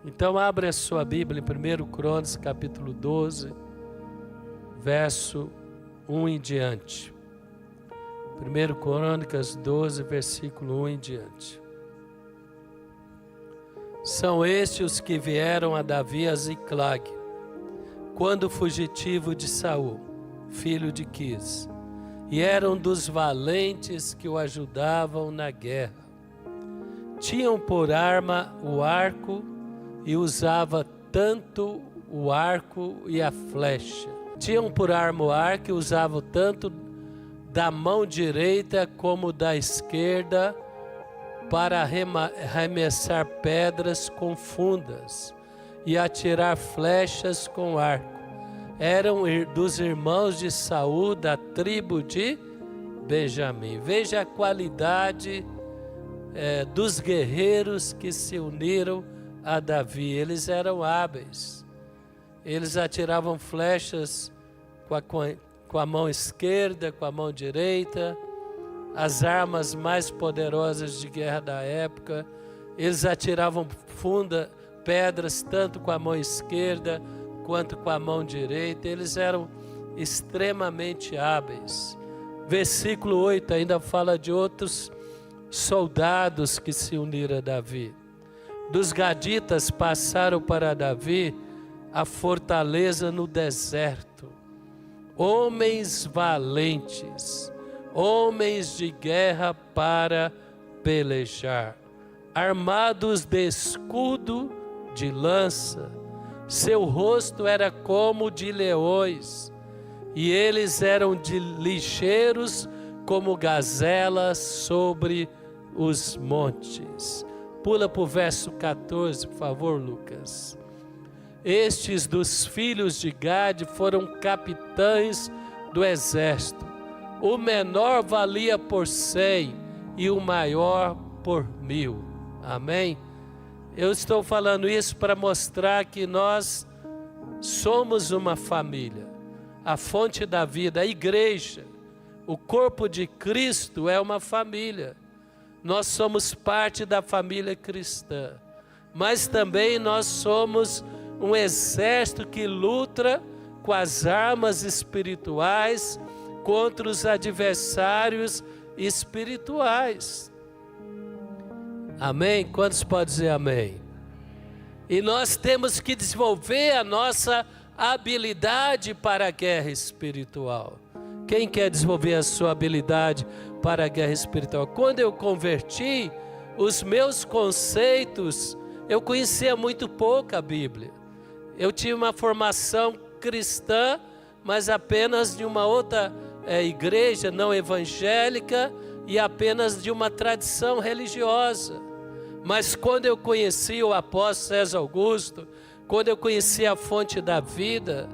Então abre a sua Bíblia em 1 Crônicas capítulo 12, verso 1 em diante. 1 Crônicas 12, versículo 1 em diante. São estes os que vieram a Davi a Ziclag, quando fugitivo de Saul, filho de Quis, e eram dos valentes que o ajudavam na guerra. Tinham por arma o arco e usava tanto o arco e a flecha. Tinham por arma o arco e usavam tanto da mão direita como da esquerda para arremessar pedras com fundas e atirar flechas com arco. Eram dos irmãos de Saul, da tribo de Benjamim. Veja a qualidade dos guerreiros que se uniram a Davi. Eles eram hábeis. Eles atiravam flechas com a mão esquerda, com a mão direita, as armas mais poderosas de guerra da época. Eles atiravam pedras tanto com a mão esquerda quanto com a mão direita. Eles eram extremamente hábeis. Versículo 8 ainda fala de outros soldados que se uniram a Davi. Dos gaditas passaram para Davi a fortaleza no deserto. Homens valentes, homens de guerra para pelejar, armados de escudo, de lança. Seu rosto era como de leões, e eles eram ligeiros como gazelas sobre os montes. Pula para o verso 14, por favor, Lucas. Estes dos filhos de Gade foram capitães do exército. O menor valia por 100 e o maior por 1000. Amém? Eu estou falando isso para mostrar que nós somos uma família. A fonte da vida, a igreja, o corpo de Cristo é uma família. Nós somos parte da família cristã. Mas também nós somos um exército que luta com as armas espirituais contra os adversários espirituais. Amém? Quantos podem dizer amém? E nós temos que desenvolver a nossa habilidade para a guerra espiritual. Quem quer desenvolver a sua habilidade para a guerra espiritual? Quando eu converti, os meus conceitos, eu conhecia muito pouco a Bíblia. Eu tinha uma formação cristã, mas apenas de uma outra igreja não evangélica e apenas de uma tradição religiosa. Mas quando eu conheci o apóstolo César Augusto, quando eu conheci a fonte da vida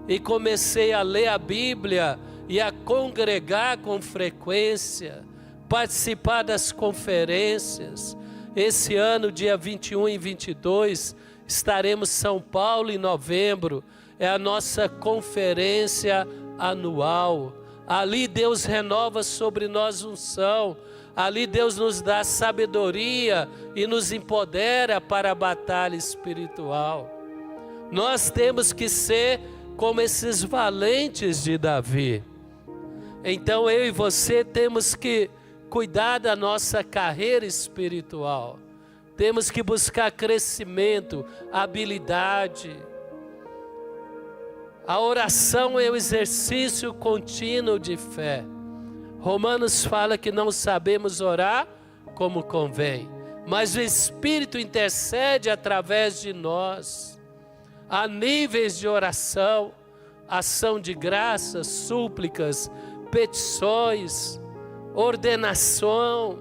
e comecei a ler a Bíblia e a congregar com frequência, participar das conferências. Esse ano, dia 21 e 22, estaremos em São Paulo em novembro. É a nossa conferência anual. Ali Deus renova sobre nós unção. Ali Deus nos dá sabedoria e nos empodera para a batalha espiritual. Nós temos que ser como esses valentes de Davi. Então eu e você temos que cuidar da nossa carreira espiritual. Temos que buscar crescimento, habilidade. A oração é o exercício contínuo de fé. Romanos fala que não sabemos orar como convém, mas o Espírito intercede através de nós. Há níveis de oração, ação de graças, súplicas, petições, ordenação.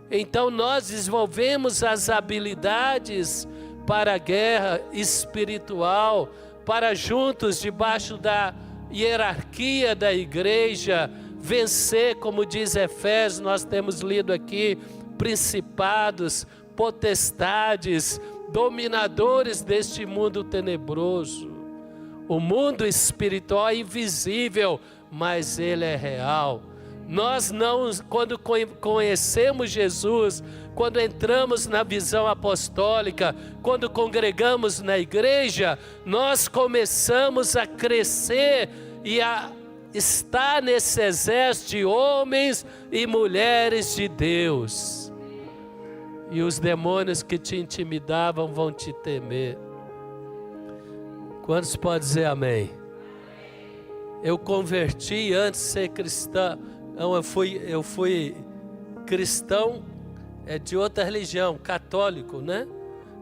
Então nós desenvolvemos as habilidades para a guerra espiritual, para juntos, debaixo da hierarquia da igreja, vencer, como diz Efésios, nós temos lido aqui, principados, potestades, dominadores deste mundo tenebroso. O mundo espiritual é invisível, mas ele é real. Nós não, quando conhecemos Jesus, quando entramos na visão apostólica, quando congregamos na igreja, nós começamos a crescer e a estar nesse exército de homens e mulheres de Deus. E os demônios que te intimidavam vão te temer. Quantos podem dizer amém? Eu converti antes de ser cristão. Não, eu fui cristão de outra religião, católico, né?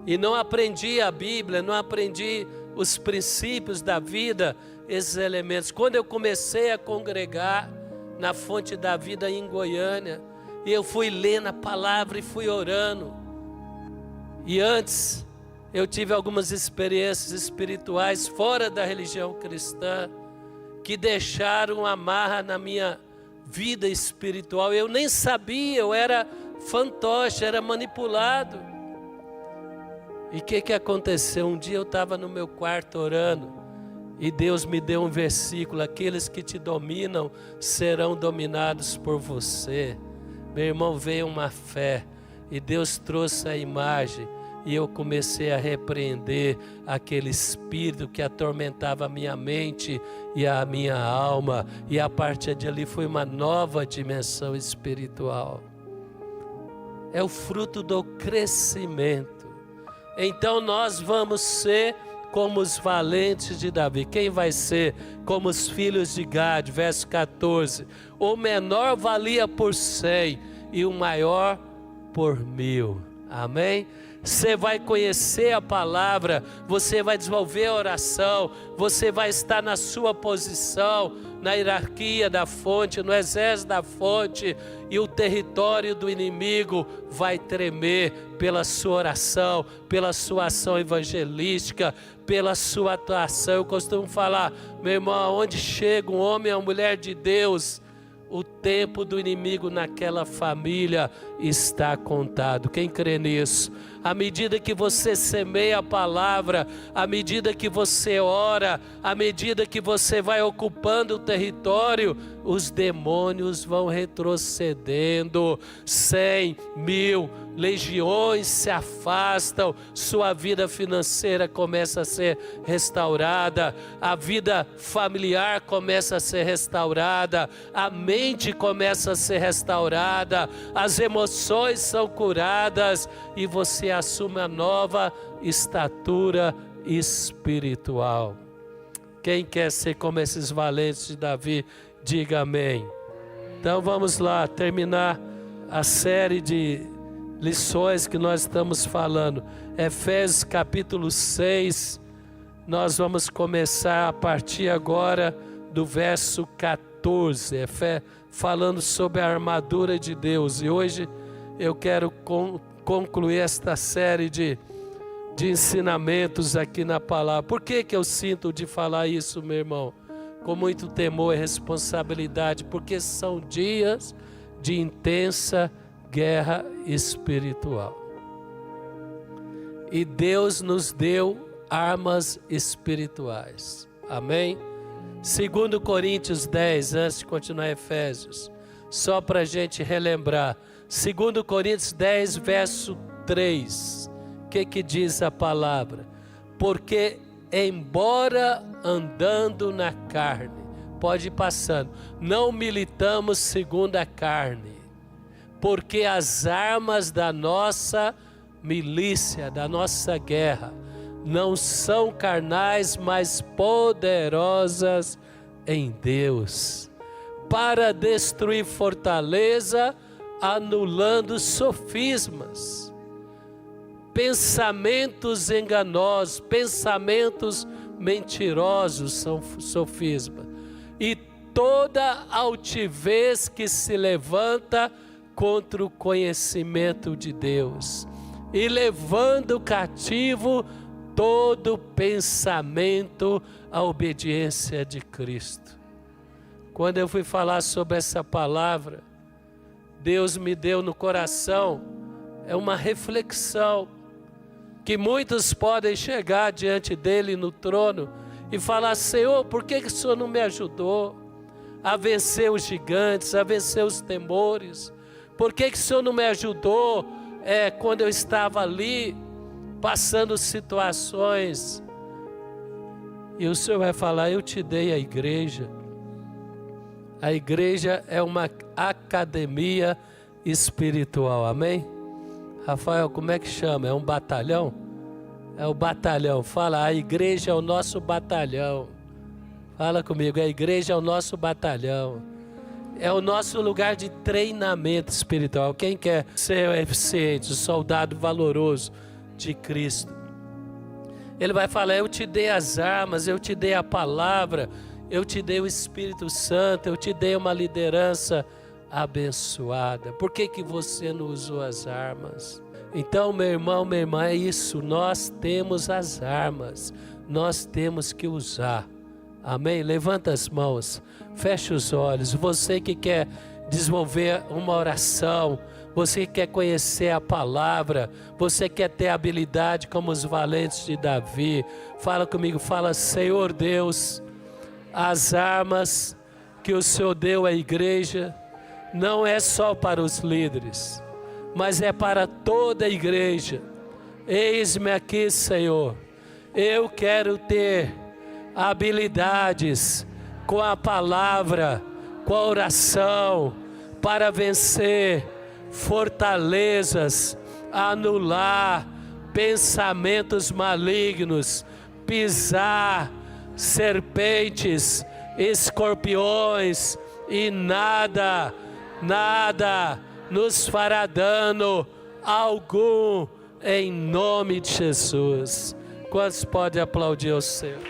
E não aprendi a Bíblia, não aprendi os princípios da vida, esses elementos. Quando eu comecei a congregar na Fonte da Vida em Goiânia, e eu fui lendo a palavra e fui orando. E antes eu tive algumas experiências espirituais fora da religião cristã, que deixaram amarra na minha vida espiritual. Eu nem sabia, eu era fantoche, era manipulado. E o que aconteceu? Um dia eu estava no meu quarto orando, e Deus me deu um versículo: aqueles que te dominam serão dominados por você. Meu irmão, veio uma fé, e Deus trouxe a imagem, e eu comecei a repreender aquele espírito que atormentava a minha mente e a minha alma. E a partir de ali foi uma nova dimensão espiritual. É o fruto do crescimento. Então nós vamos ser como os valentes de Davi. Quem vai ser como os filhos de Gade? Verso 14. O menor valia por 100 e o maior por 1000. Amém? Você vai conhecer a palavra, você vai desenvolver a oração, você vai estar na sua posição, na hierarquia da fonte, no exército da fonte, e o território do inimigo vai tremer pela sua oração, pela sua ação evangelística, pela sua atuação. Eu costumo falar, meu irmão, onde chega um homem ou mulher de Deus, o tempo do inimigo naquela família está contado. Quem crê nisso? À medida que você semeia a palavra, à medida que você ora, à medida que você vai ocupando o território, os demônios vão retrocedendo. 100, 1000, legiões se afastam, sua vida financeira começa a ser restaurada, a vida familiar começa a ser restaurada, a mente começa a ser restaurada, as emoções são curadas e você assume a nova estatura espiritual. Quem quer ser como esses valentes de Davi, diga amém. Então vamos lá terminar a série de lições que nós estamos falando. Efésios capítulo 6, nós vamos começar a partir agora do verso 14, falando sobre a armadura de Deus. E hoje eu quero concluir esta série de ensinamentos aqui na palavra. Por que eu sinto de falar isso, meu irmão? Com muito temor e responsabilidade, porque são dias de intensa guerra espiritual. E Deus nos deu armas espirituais. Amém? 2 Coríntios 10, antes de continuar Efésios, só para a gente relembrar. 2 Coríntios 10, verso 3. O que diz a palavra? Porque embora andando na carne, pode ir passando, não militamos segundo a carne, porque as armas da nossa milícia, da nossa guerra, não são carnais, mas poderosas em Deus, para destruir fortaleza, anulando sofismas, pensamentos enganosos, pensamentos mentirosos são sofismas, e toda altivez que se levanta contra o conhecimento de Deus, e levando cativo todo pensamento à obediência de Cristo. Quando eu fui falar sobre essa palavra, Deus me deu no coração uma reflexão, que muitos podem chegar diante dele no trono e falar: Senhor, por que o Senhor não me ajudou? a vencer os gigantes, a vencer os temores? Por que o Senhor não me ajudou quando eu estava ali, passando situações? E o Senhor vai falar: eu te dei a igreja. A igreja é uma academia espiritual, amém? Rafael, como é que chama? É um batalhão? É o batalhão. Fala, a igreja é o nosso batalhão. Fala comigo, a igreja é o nosso batalhão. É o nosso lugar de treinamento espiritual. Quem quer ser eficiente, soldado valoroso de Cristo? Ele vai falar: eu te dei as armas, eu te dei a palavra, eu te dei o Espírito Santo, eu te dei uma liderança abençoada. Por que você não usou as armas? Então, meu irmão, minha irmã, é isso. Nós temos as armas, nós temos que usar. Amém? Levanta as mãos, fecha os olhos. Você que quer desenvolver uma oração, você que quer conhecer a palavra, você quer ter habilidade como os valentes de Davi, fala comigo, fala: Senhor Deus, as armas que o Senhor deu à igreja não é só para os líderes, mas é para toda a igreja. Eis-me aqui, Senhor. Eu quero ter habilidades com a palavra, com a oração, para vencer fortalezas, anular pensamentos malignos, pisar serpentes, escorpiões, e nada nos fará dano algum, em nome de Jesus. Quantos podem aplaudir ao Senhor?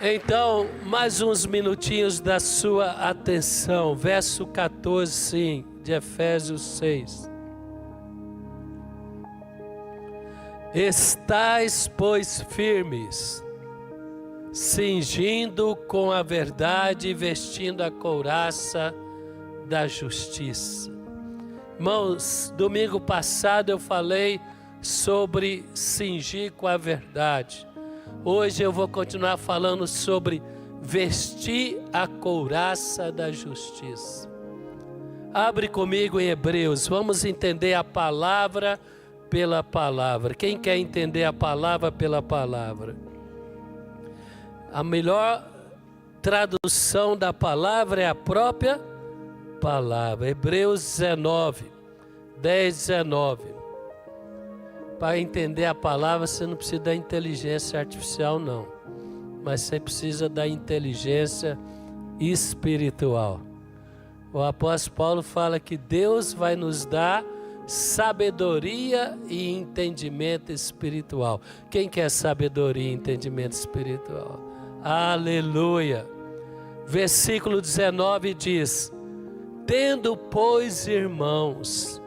Então, mais uns minutinhos da sua atenção. Verso 14, sim, de Efésios 6. Estais, pois, firmes, cingindo com a verdade e vestindo a couraça da justiça. Irmãos, domingo passado eu falei sobre cingir com a verdade. Hoje eu vou continuar falando sobre vestir a couraça da justiça. Abre comigo em Hebreus, vamos entender a palavra pela palavra. Quem quer entender a palavra pela palavra? A melhor tradução da palavra é a própria palavra. Hebreus 19, 10, 19. Para entender a palavra, você não precisa da inteligência artificial, não. Mas você precisa da inteligência espiritual. O apóstolo Paulo fala que Deus vai nos dar sabedoria e entendimento espiritual. Quem quer sabedoria e entendimento espiritual? Aleluia! Versículo 19 diz: tendo, pois, irmãos,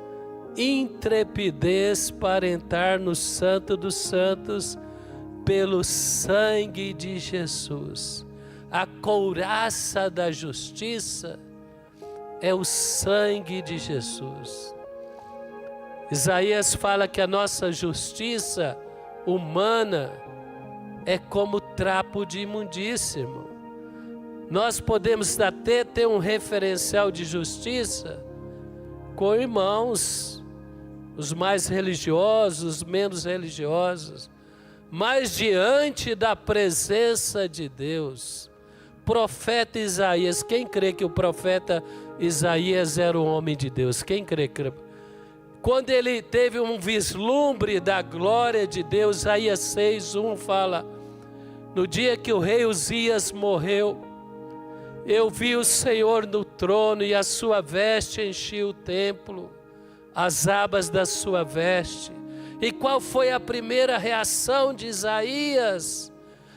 intrepidez para entrar no Santo dos Santos pelo sangue de Jesus. A couraça da justiça é o sangue de Jesus. Isaías fala que a nossa justiça humana é como trapo de imundícia, irmão. Nós podemos até ter um referencial de justiça com irmãos, os mais religiosos, os menos religiosos, mas diante da presença de Deus. Profeta Isaías, quem crê que o profeta Isaías era um homem de Deus? Quem crê? Quando ele teve um vislumbre da glória de Deus, Isaías 6:1 fala: no dia que o rei Uzias morreu, eu vi o Senhor no trono e a sua veste enchia o templo, as abas da sua veste. E qual foi a primeira reação de Isaías?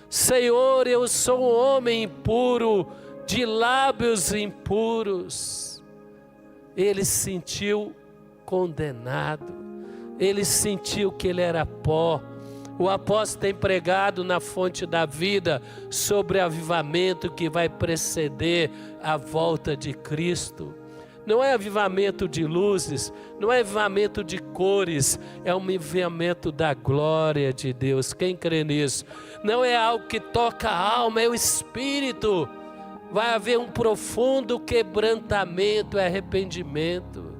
Senhor, eu sou um homem impuro, de lábios impuros. Ele se sentiu condenado, ele sentiu que ele era pó. O apóstolo tem pregado na Fonte da Vida sobre o avivamento que vai preceder a volta de Cristo. Não é avivamento de luzes, não é avivamento de cores, é um avivamento da glória de Deus. Quem crê nisso? Não é algo que toca a alma, é o Espírito. Vai haver um profundo quebrantamento, arrependimento.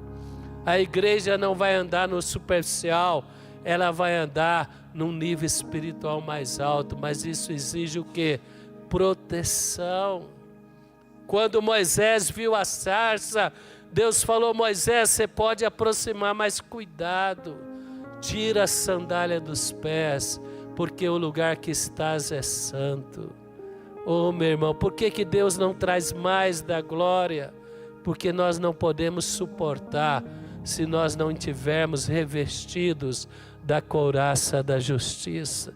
A igreja não vai andar no superficial, ela vai andar num nível espiritual mais alto, mas isso exige o quê? Proteção. Quando Moisés viu a sarça, Deus falou: Moisés, você pode aproximar, mas cuidado, tira a sandália dos pés, porque o lugar que estás é santo. Oh, meu irmão, por que Deus não traz mais da glória? Porque nós não podemos suportar se nós não tivermos revestidos da couraça da justiça.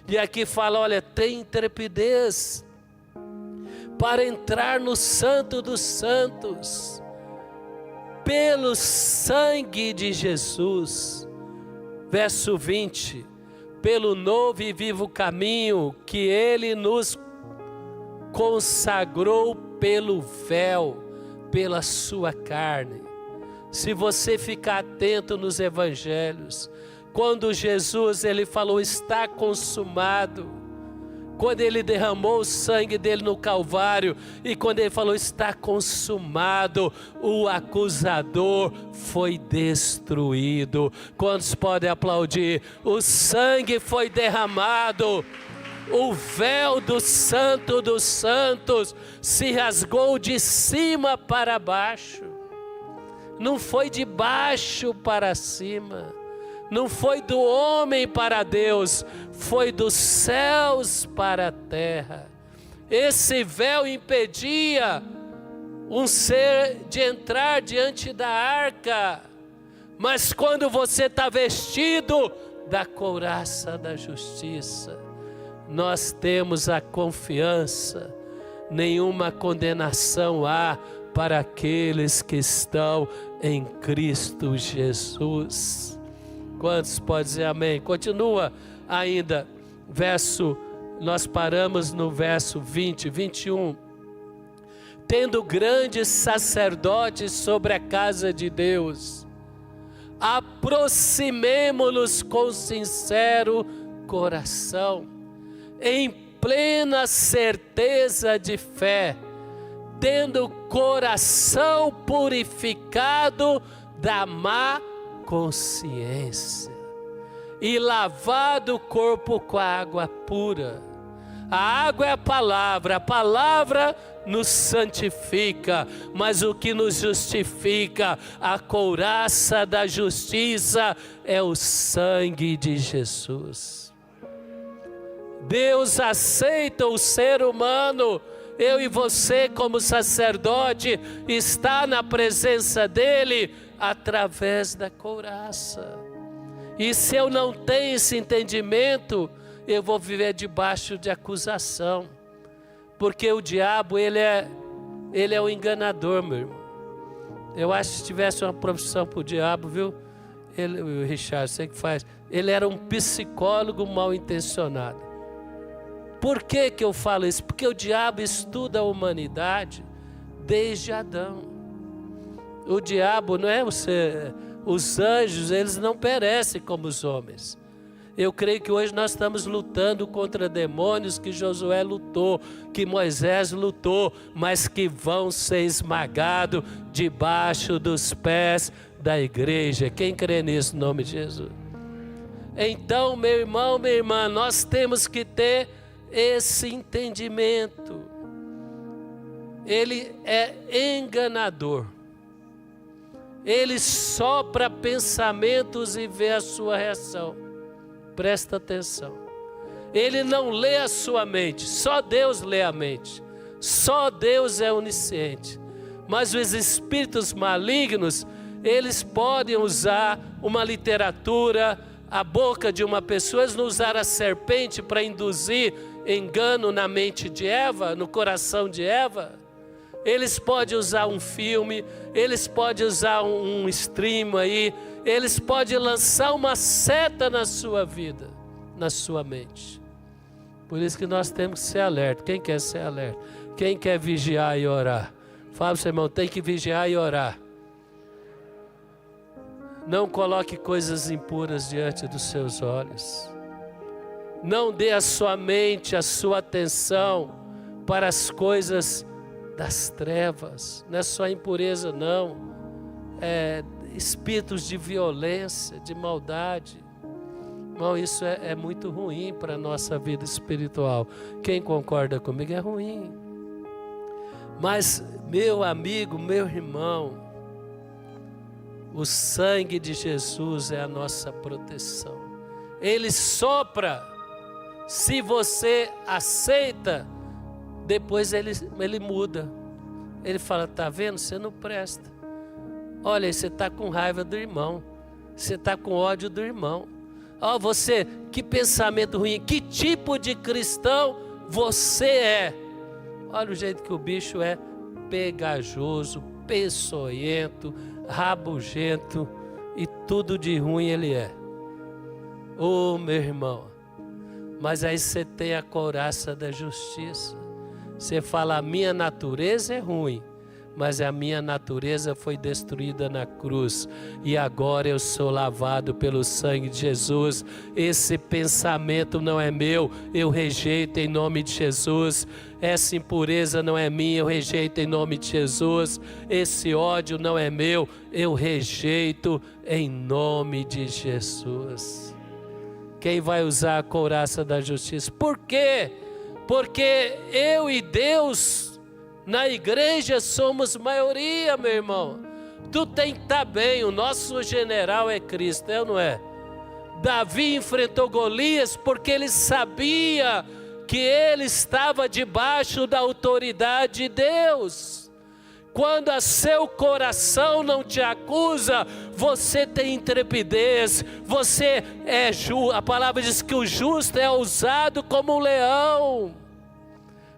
E aqui fala, olha, tem intrepidez para entrar no Santo dos Santos, pelo sangue de Jesus. Verso 20, pelo novo e vivo caminho que Ele nos consagrou pelo véu, pela sua carne. Se você ficar atento nos evangelhos, quando Jesus ele falou está consumado, quando ele derramou o sangue dele no Calvário, e quando ele falou está consumado, o acusador foi destruído. Quantos podem aplaudir? O sangue foi derramado, o véu do Santo dos Santos se rasgou de cima para baixo. Não foi de baixo para cima, não foi do homem para Deus, foi dos céus para a terra. Esse véu impedia um ser de entrar diante da arca, mas quando você está vestido da couraça da justiça, nós temos a confiança, nenhuma condenação há para aqueles que estão em Cristo Jesus. Quantos podem dizer amém? Continua ainda, nós paramos no verso 20, 21. Tendo grandes sacerdotes sobre a casa de Deus, aproximemo-nos com sincero coração, em plena certeza de fé, tendo coração purificado da má consciência e lavado o corpo com a água pura. A água é a palavra nos santifica, mas o que nos justifica, a couraça da justiça, é o sangue de Jesus. Deus aceita o ser humano. Eu e você, como sacerdote, está na presença dele através da couraça. E se eu não tenho esse entendimento, eu vou viver debaixo de acusação, porque o diabo ele é um enganador, meu irmão. Eu acho que se tivesse uma profissão para o diabo, viu? O Richard, você que faz, ele era um psicólogo mal intencionado. Por que eu falo isso? Porque o diabo estuda a humanidade desde Adão. O diabo não é você. Os anjos, eles não perecem como os homens. Eu creio que hoje nós estamos lutando contra demônios que Josué lutou, que Moisés lutou, mas que vão ser esmagados debaixo dos pés da igreja. Quem crê nisso, em nome de Jesus? Então, meu irmão, minha irmã, nós temos que ter esse entendimento. Ele é enganador. Ele sopra pensamentos e vê a sua reação. Presta atenção. Ele não lê a sua mente, só Deus lê a mente. Só Deus é onisciente. Mas os espíritos malignos, eles podem usar uma literatura, a boca de uma pessoa. Eles não usaram a serpente para induzir engano na mente de Eva, no coração de Eva. Eles podem usar um filme, eles podem usar um stream aí, eles podem lançar uma seta na sua vida, na sua mente. Por isso que nós temos que ser alerta. Quem quer ser alerta? Quem quer vigiar e orar? Fala para o seu irmão, tem que vigiar e orar. Não coloque coisas impuras diante dos seus olhos. Não dê a sua mente, a sua atenção para as coisas das trevas. Não é só impureza, não. É espíritos de violência, de maldade. Irmão, isso é muito ruim para a nossa vida espiritual. Quem concorda comigo é ruim. Mas, meu amigo, meu irmão, o sangue de Jesus é a nossa proteção. Ele sopra. Se você aceita, depois ele muda. Ele fala, tá vendo? Você não presta. Olha, você está com raiva do irmão. Você está com ódio do irmão. Ó, você, que pensamento ruim. Que tipo de cristão você é? Olha o jeito que o bicho é pegajoso, peçonhento, rabugento e tudo de ruim ele é. Ô, meu irmão, mas aí você tem a couraça da justiça. Você fala, a minha natureza é ruim, mas a minha natureza foi destruída na cruz e agora eu sou lavado pelo sangue de Jesus. Esse pensamento não é meu, eu rejeito em nome de Jesus. Essa impureza não é minha, eu rejeito em nome de Jesus. Esse ódio não é meu, eu rejeito em nome de Jesus. Quem vai usar a couraça da justiça? Por quê? Porque eu e Deus na igreja somos maioria, meu irmão. Tu tem que estar bem, o nosso general é Cristo, é ou não é? Davi enfrentou Golias porque ele sabia que ele estava debaixo da autoridade de Deus. Quando a seu coração não te acusa, você tem intrepidez, você é justo. A palavra diz que o justo é ousado como um leão.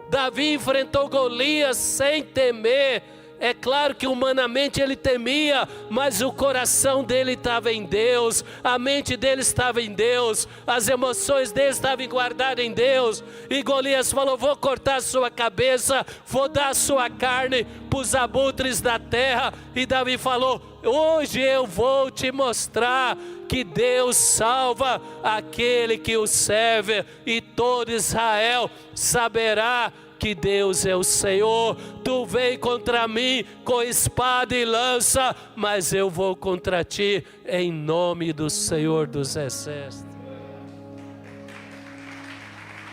Davi enfrentou Golias sem temer. É claro que humanamente ele temia, mas o coração dele estava em Deus, a mente dele estava em Deus, as emoções dele estavam guardadas em Deus. E Golias falou, vou cortar a sua cabeça, vou dar a sua carne para os abutres da terra. E Davi falou, hoje eu vou te mostrar que Deus salva aquele que o serve, e todo Israel saberá que Deus é o Senhor. Tu vem contra mim com espada e lança, mas eu vou contra ti em nome do Senhor dos Exércitos.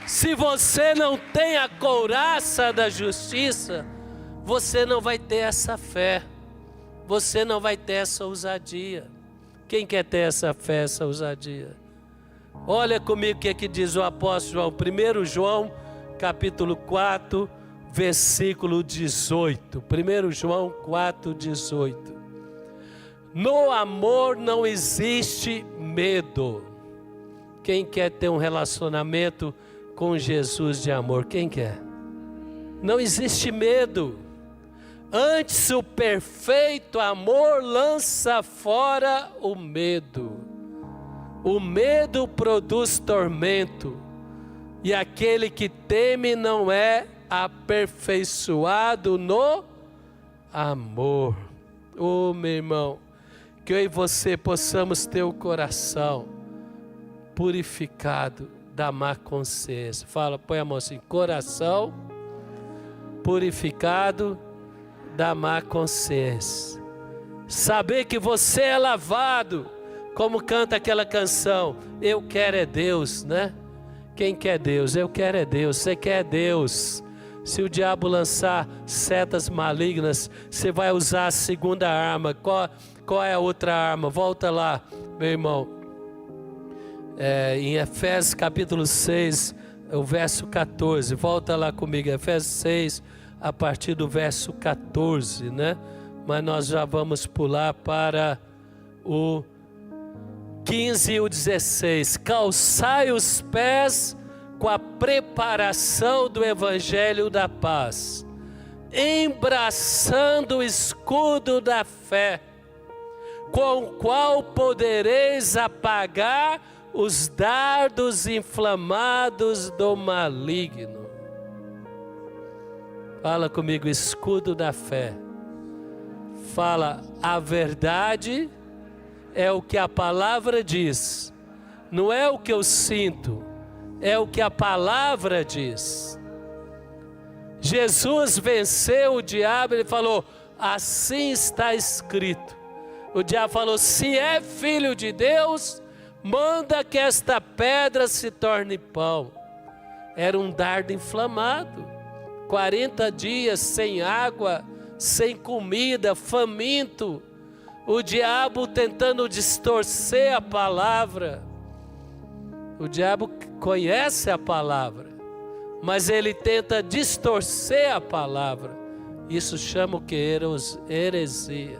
Se você não tem a couraça da justiça, você não vai ter essa fé, você não vai ter essa ousadia. Quem quer ter essa fé, essa ousadia? Olha comigo o que é que diz o apóstolo João, 1 João capítulo 4, versículo 18. 1 João 4, 18. No amor não existe medo. Quem quer ter um relacionamento com Jesus de amor? Quem quer? Não existe medo. Antes o perfeito amor lança fora o medo. O medo produz tormento. E aquele que teme não é aperfeiçoado no amor. Oh, meu irmão, que eu e você possamos ter o coração purificado da má consciência. Fala, põe a mão assim, coração purificado da má consciência. Saber que você é lavado, como canta aquela canção, eu quero é Deus, né? Quem quer Deus? Eu quero é Deus. Você quer Deus? Se o diabo lançar setas malignas, você vai usar a segunda arma. Qual é a outra arma? Volta lá, meu irmão. Em Efésios capítulo 6, o verso 14. Volta lá comigo, Efésios 6, a partir do verso 14, né? Mas nós já vamos pular para o 15 e o 16. Calçai os pés com a preparação do evangelho da paz, embraçando o escudo da fé, com o qual podereis apagar os dardos inflamados do maligno. Fala comigo, escudo da fé. Fala, a verdade é o que a palavra diz. Não é o que eu sinto, é o que a palavra diz. Jesus venceu o diabo, ele falou, assim está escrito. O diabo falou, se é filho de Deus, manda que esta pedra se torne pão. Era um dardo inflamado, 40 dias sem água, sem comida, faminto. O diabo tentando distorcer a palavra. O diabo conhece a palavra, mas ele tenta distorcer a palavra. Isso chama o que? Heresia.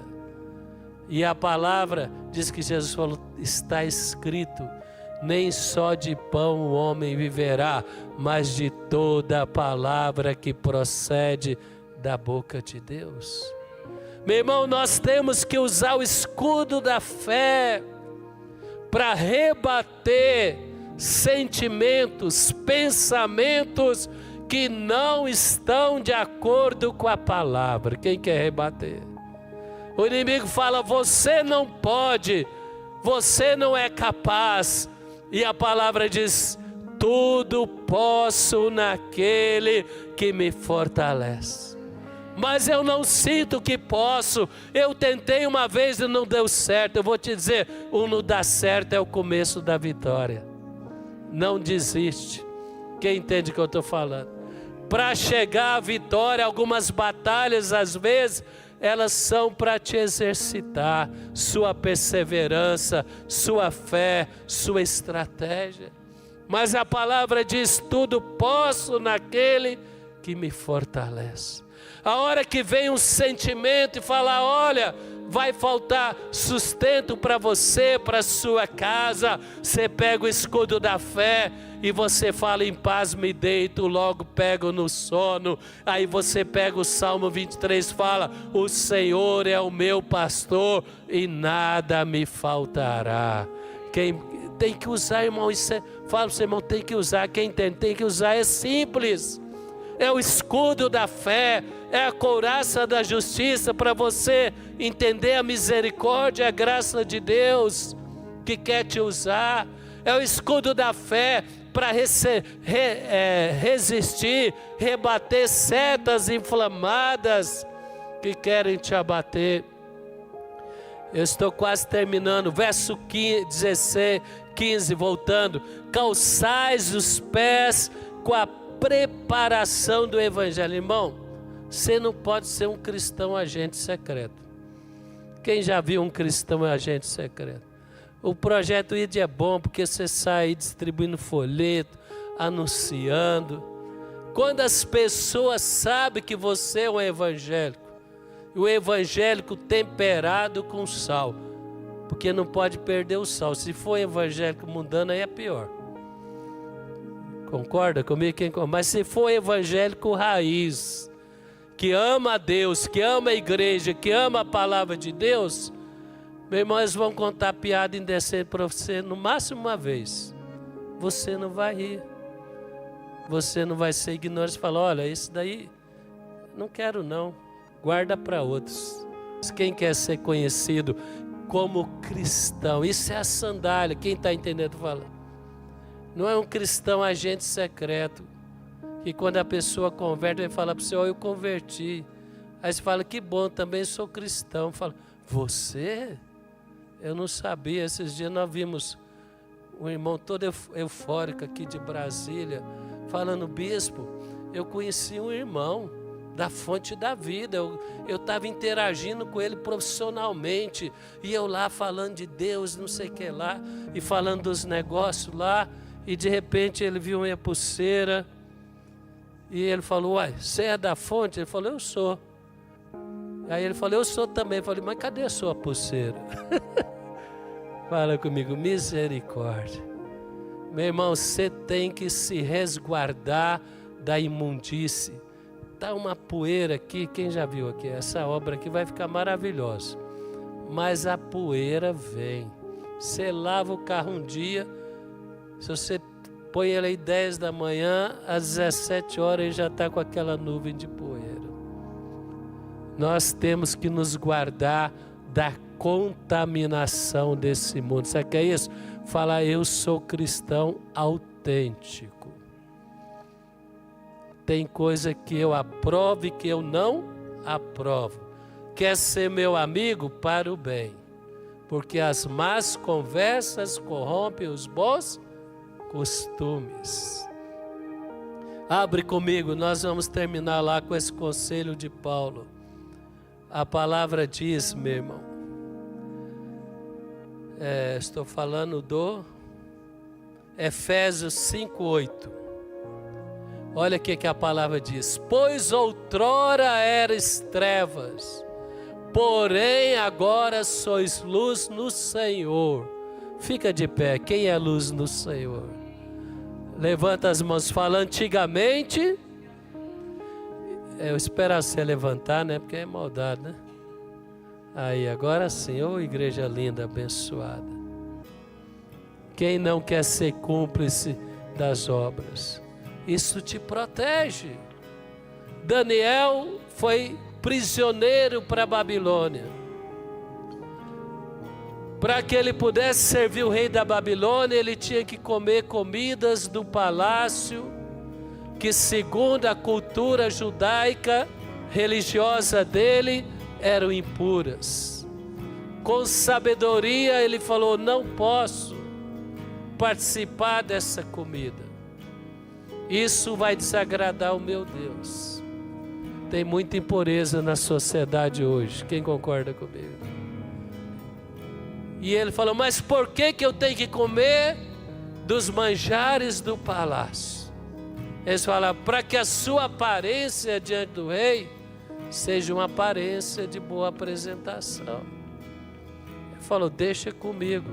E a palavra diz que Jesus falou, está escrito, nem só de pão o homem viverá, mas de toda a palavra que procede da boca de Deus. Meu irmão, nós temos que usar o escudo da fé para rebater sentimentos, pensamentos que não estão de acordo com a palavra. Quem quer rebater? O inimigo fala, você não pode, você não é capaz. E a palavra diz, tudo posso naquele que me fortalece. Mas eu não sinto que posso. Eu tentei uma vez e não deu certo. Eu vou te dizer, o não dar certo é o começo da vitória. Não desiste. Quem entende o que eu estou falando? Para chegar à vitória, algumas batalhas às vezes, elas são para te exercitar sua perseverança, sua fé, sua estratégia. Mas a palavra diz, tudo posso naquele que me fortalece. A hora que vem um sentimento e falar, olha, vai faltar sustento para você, para sua casa, você pega o escudo da fé e você fala, em paz me deito, logo pego no sono. Aí você pega o Salmo 23 e fala, o Senhor é o meu pastor e nada me faltará. Quem tem que usar, irmão, isso é, fala para o seu irmão, tem que usar, quem tem que usar, é simples. É o escudo da fé, é a couraça da justiça para você entender a misericórdia e a graça de Deus que quer te usar. É o escudo da fé para resistir, rebater setas inflamadas que querem te abater. Eu estou quase terminando, verso 15, voltando. Calçais os pés com a preparação do evangelho. Irmão, você não pode ser um cristão agente secreto. Quem já viu um cristão agente secreto? O projeto ID é bom porque você sai distribuindo folheto, anunciando. Quando as pessoas sabem que você é um evangélico, o evangélico temperado com sal, porque não pode perder o sal. Se for evangélico mundano, aí é pior. Concorda comigo? Mas se for evangélico raiz, que ama a Deus, que ama a igreja, que ama a palavra de Deus, meus irmãos vão contar piada indecente para você no máximo uma vez. Você não vai rir. Você não vai ser ignorante e falar, olha, isso daí não quero não, guarda para outros. Quem quer ser conhecido como cristão, isso é a sandália, quem está entendendo falando? Não é um cristão agente secreto, que quando a pessoa converte, ele fala para você, eu converti. Aí você fala, que bom, também sou cristão. Fala, você? Eu não sabia. Esses dias nós vimos um irmão todo eufórico aqui de Brasília, falando, bispo, eu conheci um irmão da fonte da vida, eu estava interagindo com ele profissionalmente, e eu lá falando de Deus, não sei o que lá, e falando dos negócios lá, e de repente ele viu minha pulseira, e ele falou, uai, você é da fonte? Ele falou, eu sou. Aí ele falou, eu sou também. Eu falei, mas cadê a sua pulseira? Fala comigo, misericórdia. Meu irmão, você tem que se resguardar da imundície. Está uma poeira aqui, quem já viu aqui? Essa obra aqui vai ficar maravilhosa. Mas a poeira vem. Você lava o carro um dia, se você põe ele aí 10 da manhã, às 17 horas ele já está com aquela nuvem de poeira. Nós temos que nos guardar da contaminação desse mundo. Sabe o que é isso? Falar, eu sou cristão autêntico. Tem coisa que eu aprovo e que eu não aprovo. Quer ser meu amigo? Para o bem. Porque as más conversas corrompem os bons costumes. Abre comigo, nós vamos terminar lá com esse conselho de Paulo. A palavra diz, meu irmão, estou falando do Efésios 5:8. Olha o que a palavra diz. Pois outrora erais trevas, porém agora sois luz no Senhor. Fica de pé, quem é luz no Senhor? Levanta as mãos, fala antigamente. Eu espero você levantar, né? Porque é maldade, né? Aí, agora sim, ô igreja linda, abençoada. Quem não quer ser cúmplice das obras? Isso te protege. Daniel foi prisioneiro para a Babilônia. Para que ele pudesse servir o rei da Babilônia, ele tinha que comer comidas do palácio, que segundo a cultura judaica religiosa dele, eram impuras. Com sabedoria ele falou, não posso participar dessa comida. Isso vai desagradar o meu Deus. Tem muita impureza na sociedade hoje. Quem concorda comigo? E ele falou, mas por que eu tenho que comer dos manjares do palácio? Eles falaram, para que a sua aparência diante do rei seja uma aparência de boa apresentação. Ele falou, deixa comigo.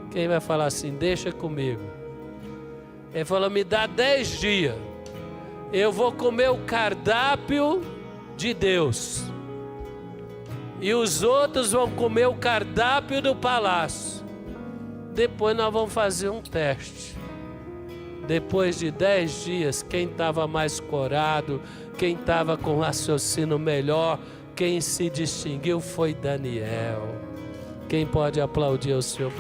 Quem vai falar assim, deixa comigo? Ele falou, me dá 10 dias. Eu vou comer o cardápio de Deus. E os outros vão comer o cardápio do palácio. Depois nós vamos fazer um teste. Depois de 10 dias, quem estava mais corado, quem estava com raciocínio melhor, quem se distinguiu foi Daniel. Quem pode aplaudir o Senhor?